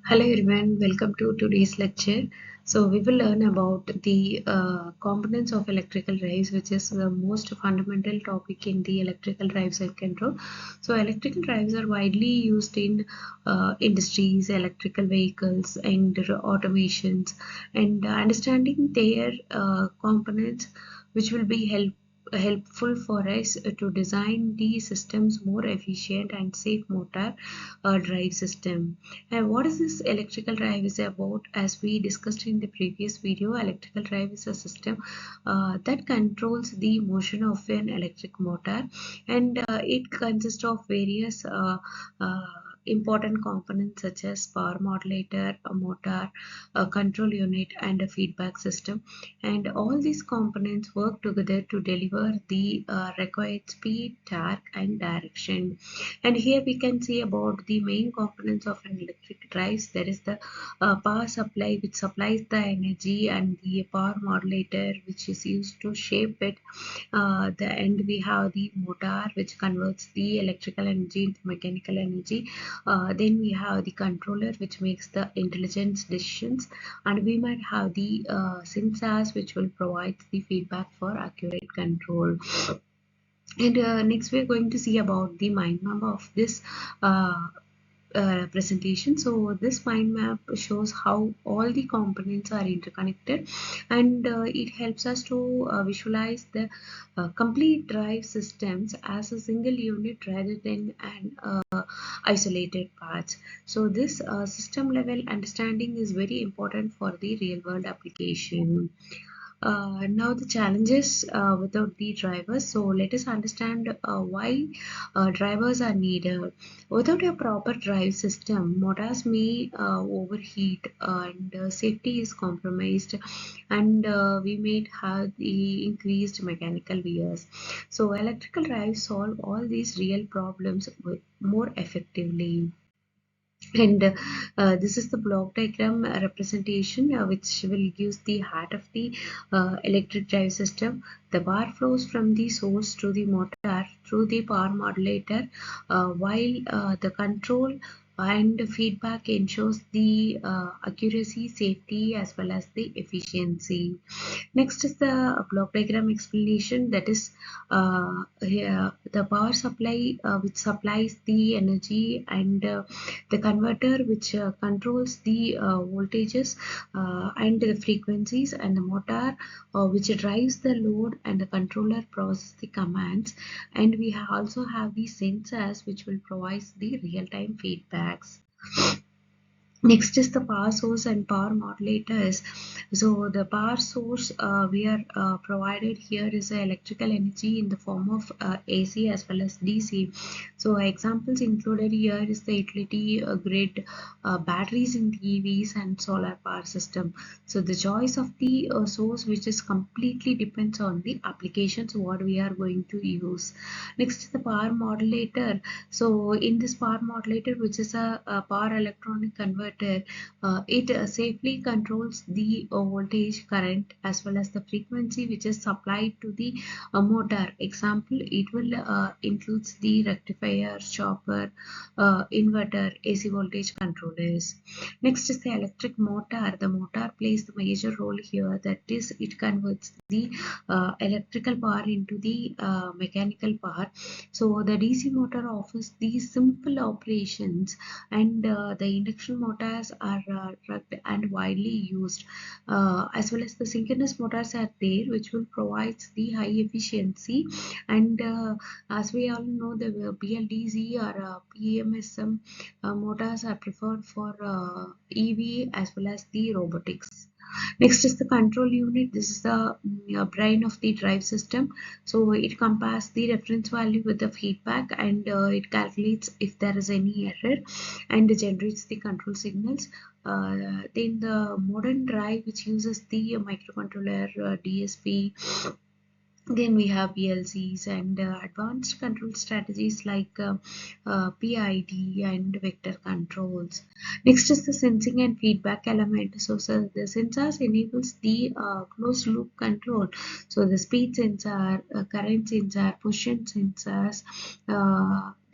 Hello everyone, welcome to today's lecture. So we will learn about the components of electrical drives, which is the most fundamental topic in the electrical drives and control. So electrical drives are widely used in industries, electrical vehicles, and automations. And understanding their components, which will be helpful for us to design the systems more efficient and safe motor drive system. And what is this electrical drive is about? As we discussed in the previous video, electrical drive is a system that controls the motion of an electric motor, and it consists of various important components such as power modulator, a motor, a control unit, and a feedback system. And all these components work together to deliver the required speed, torque, and direction. And here we can see about the main components of an electric drives. There is the power supply, which supplies the energy, and the power modulator, which is used to shape it. The end we have the motor, which converts the electrical energy into mechanical energy. Then we have the controller, which makes the intelligent decisions, and we might have the sensors, which will provide the feedback for accurate control. And next we are going to see about the mind map of this presentation. So this mind map shows how all the components are interconnected, and it helps us to visualize the complete drive systems as a single unit rather than an isolated parts. So this system level understanding is very important for the real world application. Now the challenges without the drivers. So let us understand why drivers are needed. Without a proper drive system, motors may overheat, and safety is compromised, and we may have the increased mechanical wears. So electrical drives solve all these real problems more effectively. And this is the block diagram representation, which will use the heart of the electric drive system. The power flows from the source to the motor through the power modulator, while the control and feedback ensures the accuracy, safety, as well as the efficiency. Next is the block diagram explanation, that is here the power supply, which supplies the energy, and the converter, which controls the voltages and the frequencies, and the motor, which drives the load, and the controller processes the commands. And we also have the sensors, which will provide the real-time feedbacks. Next is the power source and power modulators. So the power source we are provided here is electrical energy in the form of AC as well as DC. So examples included here is the utility grid, batteries in the EVs, and solar power system. So the choice of the source, which is completely depends on the applications what we are going to use. Next is the power modulator. So in this power modulator, which is a power electronic converter, it safely controls the voltage, current, as well as the frequency which is supplied to the motor. Example, it will includes the rectifier, chopper, inverter, AC voltage controllers. Next is the electric motor. The motor plays the major role here. That is, it converts the electrical power into the mechanical power. So the DC motor offers these simple operations, and the induction motors are rugged and widely used, as well as the synchronous motors are there, which will provide the high efficiency. And as we all know, the BLDC or PMSM motors are preferred for EV as well as the robotics. Next is the control unit. This is the brain of the drive system. So it compares the reference value with the feedback, and it calculates if there is any error, and generates the control signals. Then the modern drive, which uses the microcontroller, DSP. Then we have PLCs and advanced control strategies like PID and vector controls. Next is the sensing and feedback element. So the sensors enables the closed loop control. So the speed sensor, current sensor, position sensors.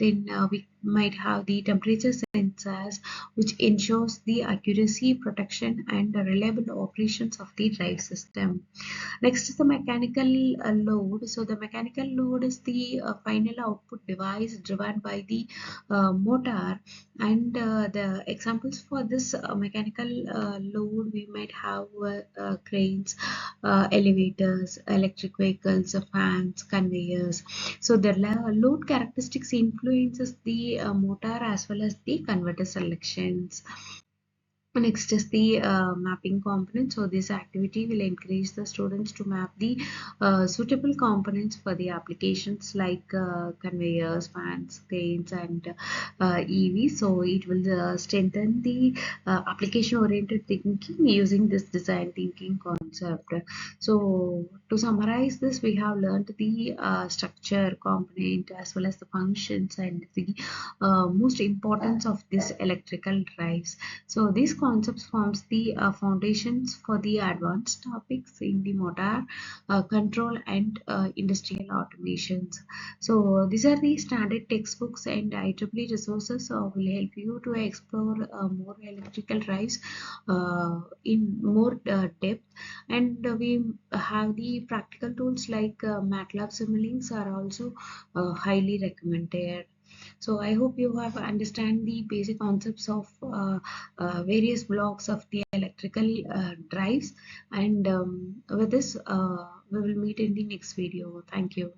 Then we might have the temperature sensors, which ensures the accuracy, protection, and the reliable operations of the drive system. Next is the mechanical load. So the mechanical load is the final output device driven by the motor, and the examples for this mechanical load, we might have cranes, elevators, electric vehicles, fans, conveyors. So the load characteristics influences the motor as well as the converter selections. Next is the mapping component. So this activity will encourage the students to map the suitable components for the applications like conveyors, fans, cranes, and EV. So it will strengthen the application-oriented thinking using this design thinking concept. So to summarize this, we have learned the structure, component, as well as the functions and the most importance of this electrical drives. So these concepts forms the foundations for the advanced topics in the motor control and industrial automations. So these are the standard textbooks and IEEE resources will help you to explore more electrical drives in more depth. And we have the practical tools like MATLAB Simulings are also highly recommended. So I hope you have understand the basic concepts of various blocks of the electrical drives. And with this, we will meet in the next video. Thank you.